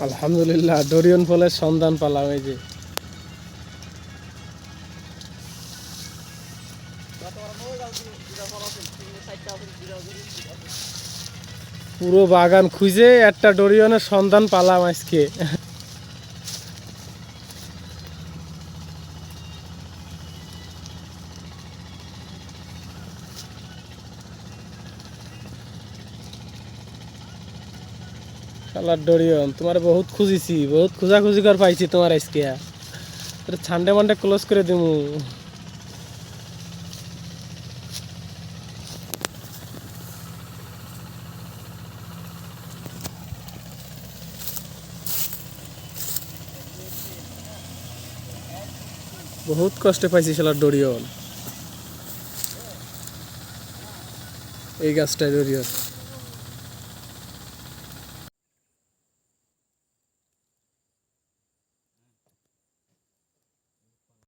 আলহামদুলিল্লাহ ডরিয়ন ফলের সন্ধান পেলাম। এই যে পুরো বাগান খুঁজে একটা ডরিয়নের সন্ধান পেলাম আজকে। শালার ডরিয়ন তোমার বহুত খুঁজিছি, বহুত খোঁজাখুঁজি কর পাইছি তোমার আজকে। ছান্ডে মান্ডে ক্লোজ করে দিমু। বহুত কষ্টে পাইছি শালার ডরিয়ন। এই গাছটায় ডরিয়ন।